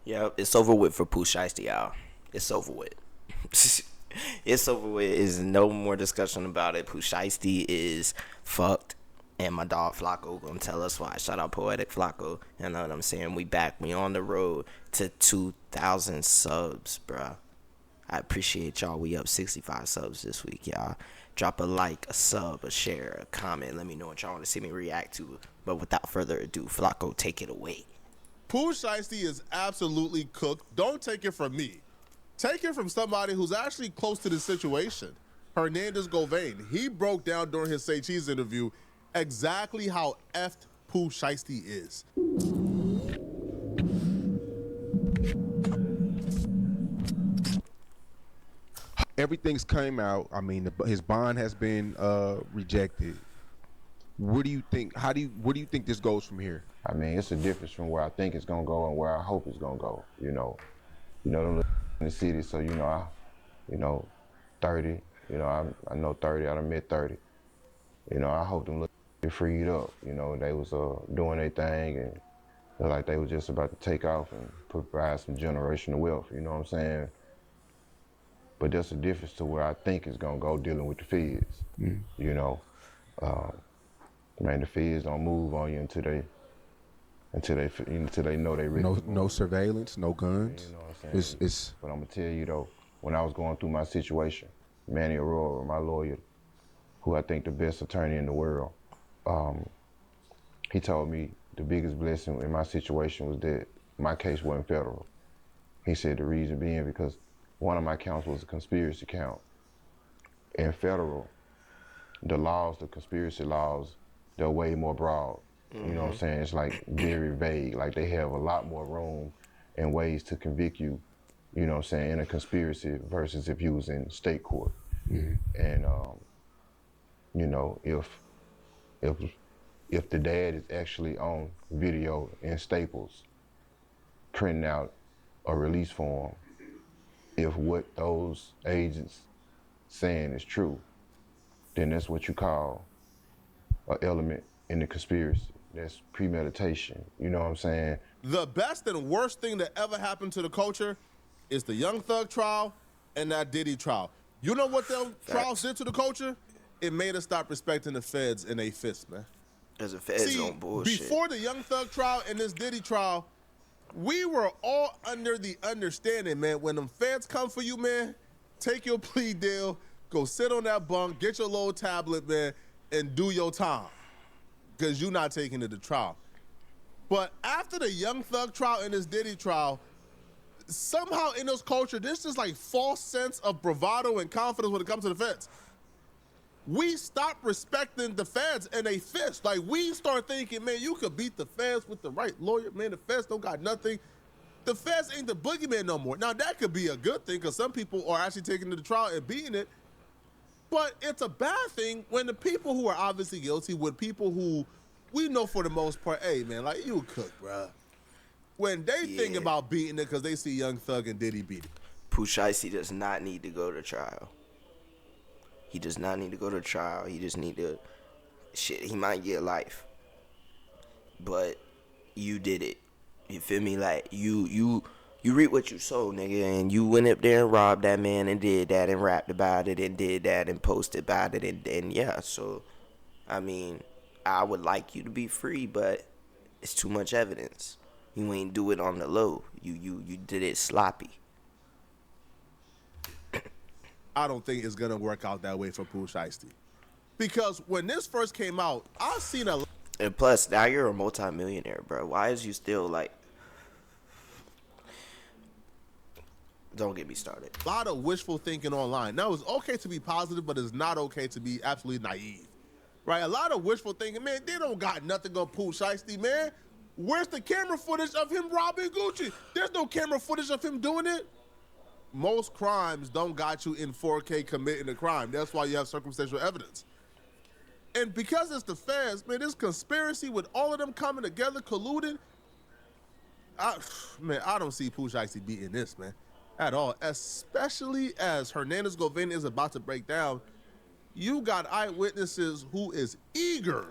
Yeah, it's over with for Pooh Shiesty, y'all. It's over with. It's over with. There's no more discussion about it. Pooh Shiesty is fucked. And my dog Flacco gonna tell us why. Shout out Poetic Flacco. You know what I'm saying? We back. We on the road to 2,000 subs, bruh. I appreciate y'all. We up 65 subs this week, y'all. Drop a like, a sub, a share, a comment. Let me know what y'all want to see me react to. But without further ado, Flacco, take it away. Pooh Shiesty is absolutely cooked. Don't take it from me. Take it from somebody who's actually close to the situation. Hernandez Govain. He broke down during his Say Cheese interview exactly how effed Pooh Shiesty is. Everything's came out. I mean, his bond has been rejected. What do you think? Where do you think this goes from here? I mean, it's a difference from where I think it's gonna go and where I hope it's gonna go. Them in the city. So 30. I know 30. I done met 30. I hope them look freed up. They was doing their thing and feel like they was just about to take off and provide some generational wealth. You know what I'm saying? But there's a difference to where I think it's gonna go dealing with the feds. Man, the feds don't move on you until they know they really no surveillance, no guns. You know what I'm saying? But I'm gonna tell you though, when I was going through my situation, Manny Aurora, my lawyer, who I think the best attorney in the world, he told me the biggest blessing in my situation was that my case wasn't federal. He said the reason being because one of my counts was a conspiracy count. In federal, the conspiracy laws, they're way more broad. You know what I'm saying? It's like very vague. Like they have a lot more room and ways to convict you, you know what I'm saying, in a conspiracy versus if you was in state court. And if the dad is actually on video in Staples printing out a release form, if what those agents saying is true, then that's what you call an element in the conspiracy. That's premeditation. You know what I'm saying? The best and worst thing that ever happened to the culture is the Young Thug trial and that Diddy trial. You know what those trials did to the culture? It made us stop respecting the feds and they fists, man. Because the feds on bullshit. Before the Young Thug trial and this Diddy trial, we were all under the understanding, man, when them feds come for you, man, take your plea deal, go sit on that bunk, get your little tablet, man, and do your time. Because you're not taking it to trial. But after the Young Thug trial and this Diddy trial, somehow in this culture, there's this like false sense of bravado and confidence when it comes to the feds. We stop respecting the feds and they fist. Like we start thinking, man, you could beat the feds with the right lawyer. Man, the feds don't got nothing. The feds ain't the boogeyman no more. Now that could be a good thing because some people are actually taking it to trial and beating it. But it's a bad thing when the people who are obviously guilty with people who we know for the most part, hey, man, like you cook, bruh. When they think about beating it because they see Young Thug and Diddy beat it. Pooh Shiesty does not need to go to trial. He does not need to go to trial. He just need to, he might get life. But you did it. You feel me? Like, you reap what you sow, nigga. And you went up there and robbed that man and did that and rapped about it and did that and posted about it. And yeah, so, I mean, I would like you to be free, but it's too much evidence. You ain't do it on the low. You did it sloppy. I don't think it's going to work out that way for Pooh Shiesty. Because when this first came out, I've seen a... And plus, now you're a multi-millionaire, bro. Why is you still, like... Don't get me started. A lot of wishful thinking online. Now, it's okay to be positive, but it's not okay to be absolutely naive. Right? A lot of wishful thinking, man, they don't got nothing on Pooh Shiesty, man. Where's the camera footage of him robbing Gucci? There's no camera footage of him doing it. Most crimes don't got you in 4K committing a crime. That's why you have circumstantial evidence. And because it's the feds, man, this conspiracy with all of them coming together, colluding, I don't see Pooh Shiesty beating this, man, at all. Especially as Hernandez Govain is about to break down, you got eyewitnesses who is eager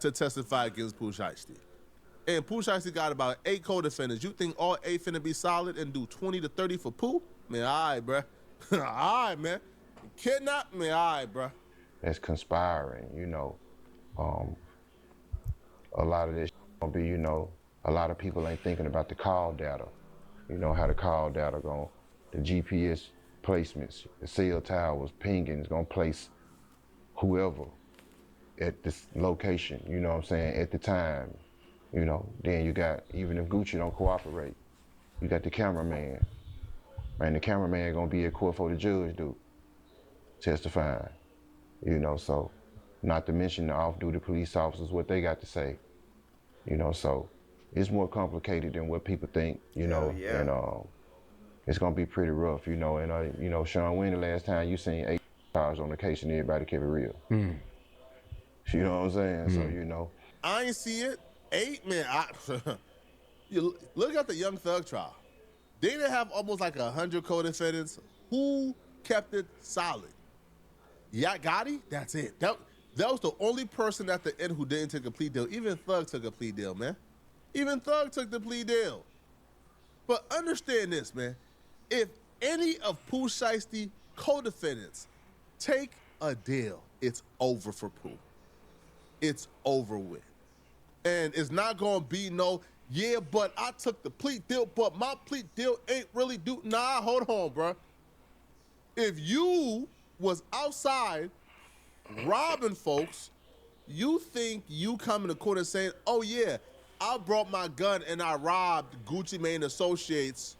to testify against Pooh Shiesty. and Pooh Shiesty got about 8 co-defendants. You think all 8 finna be solid and do 20 to 30 for Pooh? Man, all right, bruh. All right, man. Kidnap? Man, all right, bruh. That's conspiring, a lot of this gonna be, a lot of people ain't thinking about the call data. You know how the call data going, the GPS placements, the cell towers, pinging is gonna place whoever at this location, you know what I'm saying, at the time. Then you got, even if Gucci don't cooperate, you got the cameraman. Man, the cameraman gonna be at court for the judge, dude, testifying. So not to mention the off-duty police officers, what they got to say. So it's more complicated than what people think, Yeah. and it's gonna be pretty rough, and Sean, when the last time you seen 8 cars on the case and everybody kept it real? You know what I'm saying? So, I ain't see it. 8, man. You look at the Young Thug trial. They didn't have almost like 100 co-defendants. Who kept it solid? Yeah, Gotti? That's it. That was the only person at the end who didn't take a plea deal. Even Thug took a plea deal, man. Even Thug took the plea deal. But understand this, man. If any of Pooh Shiesty co-defendants take a deal, it's over for Pooh. It's over with. And it's not going to be no, yeah, but I took the plea deal, but my plea deal ain't really do. Nah, hold on, bro. If you was outside robbing folks, you think you coming to court and saying, oh, yeah, I brought my gun and I robbed Gucci Mane Associates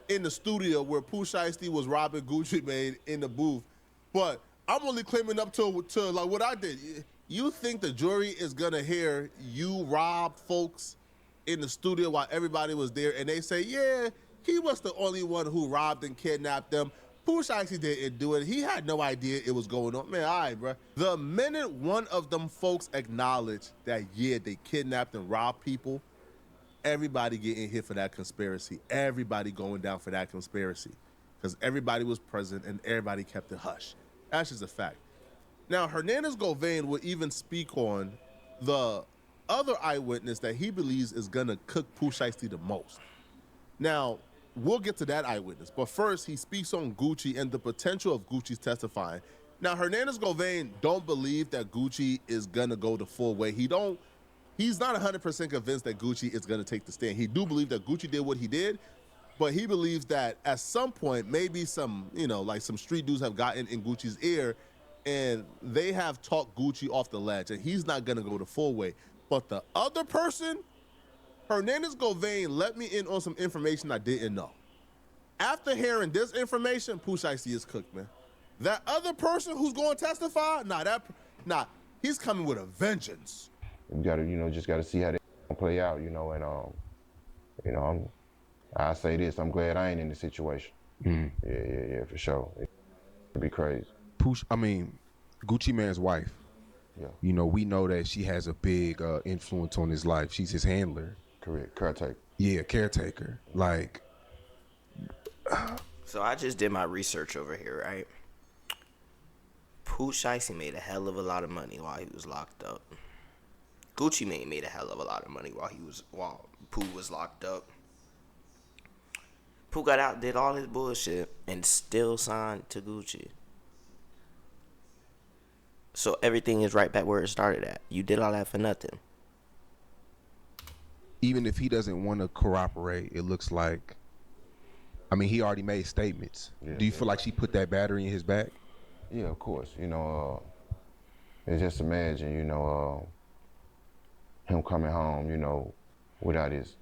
in the studio where Pooh Shiesty was robbing Gucci Mane in the booth. But I'm only claiming up to like what I did. You think the jury is gonna hear you rob folks in the studio while everybody was there and they say, yeah, he was the only one who robbed and kidnapped them. Pooh Shiesty didn't do it. He had no idea it was going on. Man, all right, bro. The minute one of them folks acknowledged that, yeah, they kidnapped and robbed people, everybody getting hit for that conspiracy. Everybody going down for that conspiracy. Because everybody was present and everybody kept it hush. That's just a fact. Now, Hernandez Govain will even speak on the other eyewitness that he believes is going to cook Pooh Shiesty the most. Now, we'll get to that eyewitness, but first he speaks on Gucci and the potential of Gucci's testifying. Now, Hernandez Govain don't believe that Gucci is going to go the full way. He's not 100% convinced that Gucci is going to take the stand. He do believe that Gucci did what he did, but he believes that at some point, maybe some, like some street dudes have gotten in Gucci's ear and they have talked Gucci off the ledge, and he's not going to go the full way. But the other person, Hernandez Govain, let me in on some information I didn't know. After hearing this information, Pooh Shiesty is cooked, man. That other person who's going to testify, he's coming with a vengeance. You gotta, just gotta see how they play out, and I say this, I'm glad I ain't in the situation. Yeah, for sure. It'd be crazy. Gucci Mane's wife. Yeah. We know that she has a big influence on his life. She's his handler. Correct, caretaker. Yeah, caretaker. Like. So I just did my research over here, right? Pooh Shiesty made a hell of a lot of money while he was locked up. Gucci Mane made a hell of a lot of money while Pooh was locked up. Pooh got out, did all his bullshit, and still signed to Gucci. So everything is right back where it started at. You did all that for nothing. Even if he doesn't want to corroborate, it looks like, he already made statements. Yeah, Do you feel like she put that battery in his back? Yeah, of course. And just imagine, him coming home, without his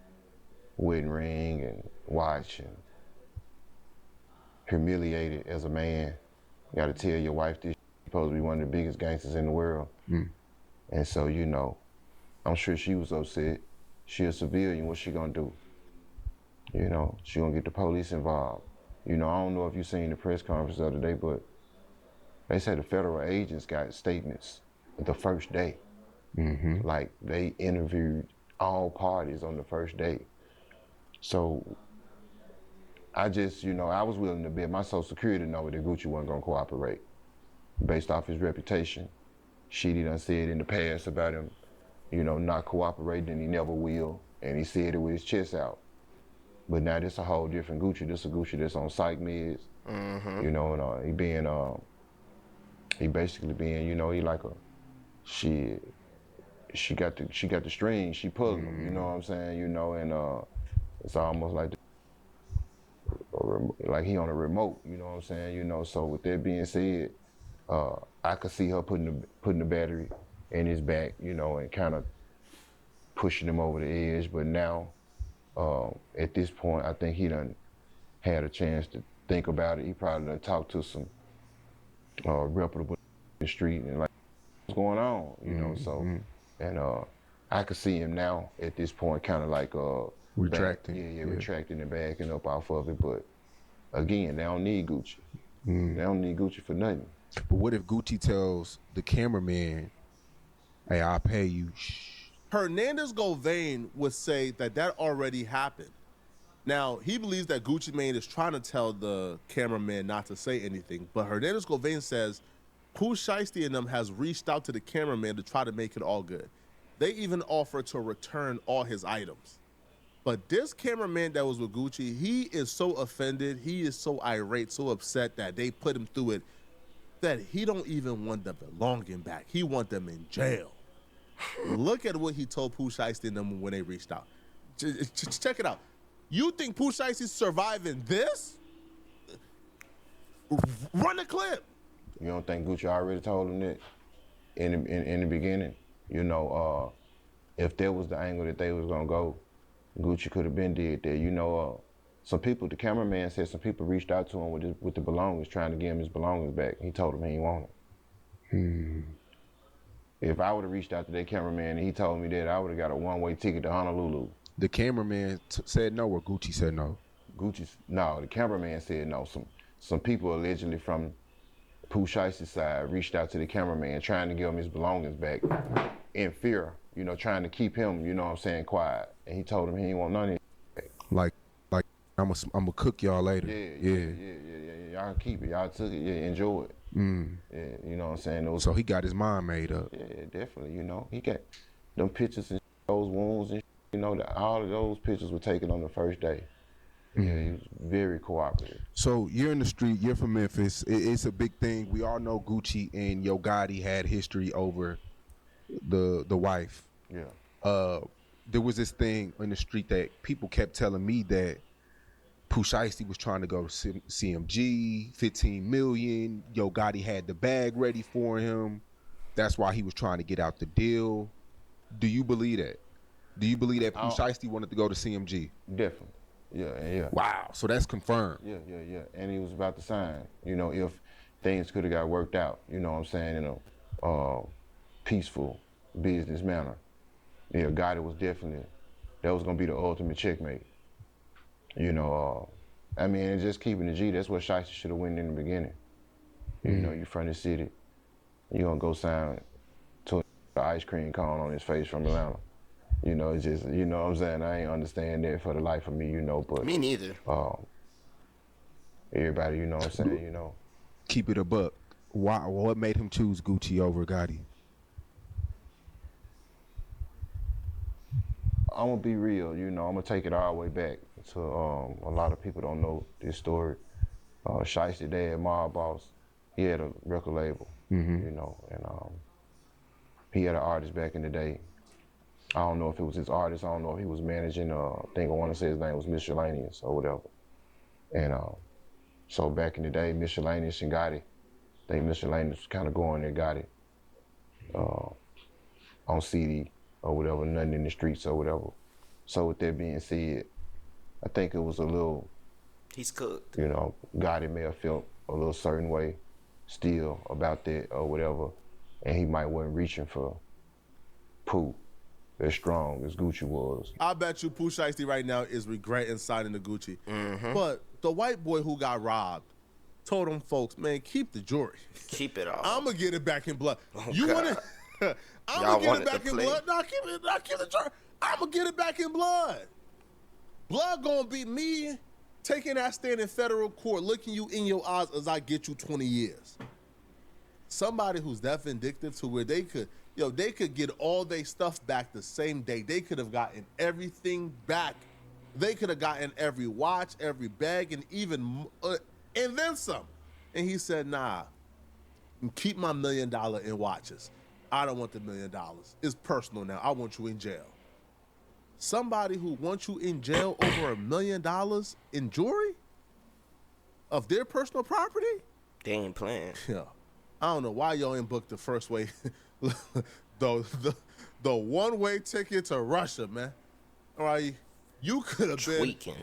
wedding ring and watch, and humiliated as a man. You got to tell your wife this. Supposed to be one of the biggest gangsters in the world. And so, I'm sure she was upset. She a civilian, what's she gonna do? She gonna get the police involved. I don't know if you seen the press conference the other day, but they said the federal agents got statements the first day. Like they interviewed all parties on the first day. So I just, I was willing to bet my Social Security number that Gucci wasn't gonna cooperate based off his reputation. Shitty done said in the past about him not cooperating, and he never will. And he said it with his chest out. But now this a whole different Gucci. This a Gucci that's on psych meds. And he basically being, he like a shit. She got the strings. She pulling them. You know what I'm saying? And it's almost like he on a remote. You know what I'm saying? So with that being said, I could see her putting the battery in his back. And kind of pushing him over the edge. But now, at this point, I think he done had a chance to think about it. He probably done talked to some reputable in the street and like, what's going on? So, and I could see him now at this point, kind of like retracting. Retracting and backing up off of it. But again, they don't need Gucci. They don't need Gucci for nothing. But what if Gucci tells the cameraman, "Hey, I'll pay you"? Hernandez Govain would say that already happened. Now, he believes that Gucci Mane is trying to tell the cameraman not to say anything, but Hernandez Govain says Pooh, Shiesty and them has reached out to the cameraman to try to make it all good. They even offered to return all his items. But this cameraman that was with Gucci, he is so offended, he is so irate, so upset that they put him through it, that he don't even want the belonging back. He want them in jail. Look at what he told Pooh, Shiesty and them when they reached out. Check it out. You think Pooh, Shiesty's surviving this? Run the clip. You don't think Gucci already told him that in the beginning? If that was the angle that they was gonna go, Gucci could have been did that. Some people, the cameraman said some people reached out to him with the belongings, trying to give him his belongings back. He told them he didn't want them. If I would have reached out to that cameraman and he told me that, I would have got a one-way ticket to Honolulu. The cameraman said no, or Gucci said no? No, the cameraman said no. Some people allegedly from Pooh Shiesty's side reached out to the cameraman trying to give him his belongings back in fear, trying to keep him, quiet. And he told him he didn't want none of it. Like I'm gonna cook y'all later. Yeah. Y'all keep it. Y'all took it. Yeah, enjoy it. Yeah, you know what I'm saying? So he got his mind made up. Yeah, definitely. He got them pictures and those wounds and all of those pictures were taken on the first day. Yeah, he was very cooperative. So you're in the street, you're from Memphis. It's a big thing. We all know Gucci and Yo Gotti had history over the wife. Yeah. There was this thing in the street that people kept telling me that Pooh Shiesty was trying to go to CMG, 15 million. Yo Gotti had the bag ready for him. That's why he was trying to get out the deal. Do you believe that? Do you believe that Pooh Shiesty wanted to go to CMG? Definitely. Yeah. Wow. So that's confirmed. Yeah. And he was about to sign. If things could have got worked out, in a peaceful business manner. Yeah, Gotti was definitely, that was going to be the ultimate checkmate. And just keeping the G, that's what Shiesty should have went in the beginning. You from the city, you going to go sign to the ice cream cone on his face from Atlanta. It's just, what I'm saying? I ain't understand that for the life of me, but. Me neither. Everybody, what I'm saying, Keep it a buck. Why? What made him choose Gucci over Gotti? I'm gonna be real, I'm gonna take it all the way back to a lot of people don't know this story. Shiesty dad, Mob Boss, he had a record label, and he had an artist back in the day. I don't know if it was his artist, I don't know if he was managing, I want to say his name was Miscellaneous or whatever. And so back in the day, Miscellaneous and Gotti, I think Miscellaneous was kind of going there, Gotti, on CD or whatever, nothing in the streets or whatever. So with that being said, I think it was a little, he's cooked. Gotti may have felt a little certain way still about that or whatever, and he might wasn't reaching for Pooh as strong as Gucci was. I bet you Pooh Shiesty right now is regretting signing the Gucci. But the white boy who got robbed told them folks, man, keep the jewelry. Keep it all. I'm going to get it back in blood. Oh, you want to? I'm going to get it back in play. blood. No, keep the jewelry. I'm going to get it back in blood. Blood going to be me taking that stand in federal court, looking you in your eyes as I get you 20 years. Somebody who's that vindictive to where they could Yo, they could get all their stuff back the same day. They could have gotten everything back. They could have gotten every watch, every bag, and even and then some. And he said, nah, keep my $1 million in watches. I don't want the $1 million. It's personal now. I want you in jail. Somebody who wants you in jail over $1 million in jewelry of their personal property? They ain't playing. Yeah. I don't know why y'all ain't booked the first way, the one-way ticket to Russia, man. All right, you could have been Tweaking.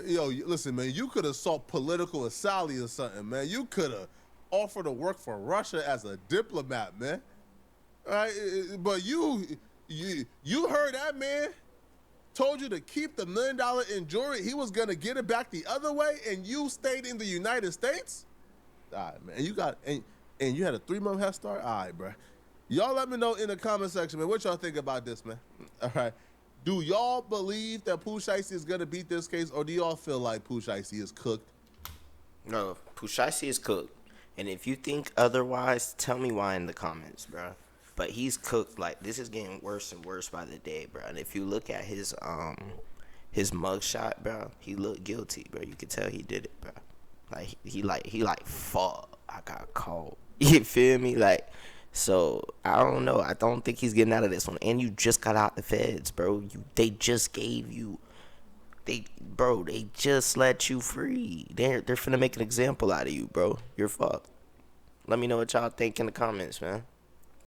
Yo, listen, man, you could have sought political asylum or something, man. You could have offered to work for Russia as a diplomat, man. All right, but you heard that man told you to keep the $1 million in jewelry. He was gonna get it back the other way, and you stayed in the United States. All right, man. And you had a 3-month head start? All right, bro. Y'all let me know in the comment section, man, what y'all think about this, man. All right. Do y'all believe that Pooh Shiesty is going to beat this case, or do y'all feel like Pooh Shiesty is cooked? No, Pooh Shiesty is cooked. And if you think otherwise, tell me why in the comments, bro. But he's cooked. Like, this is getting worse and worse by the day, bro. And if you look at his mugshot, bro, he looked guilty, bro. You can tell he did it, bro. Like, he fuck, I got caught. You feel me? Like, so I don't know. I don't think he's getting out of this one. And you just got out the feds, bro. They just gave you, they just let you free. They're finna make an example out of you, bro. You're fucked. Let me know what y'all think in the comments, man.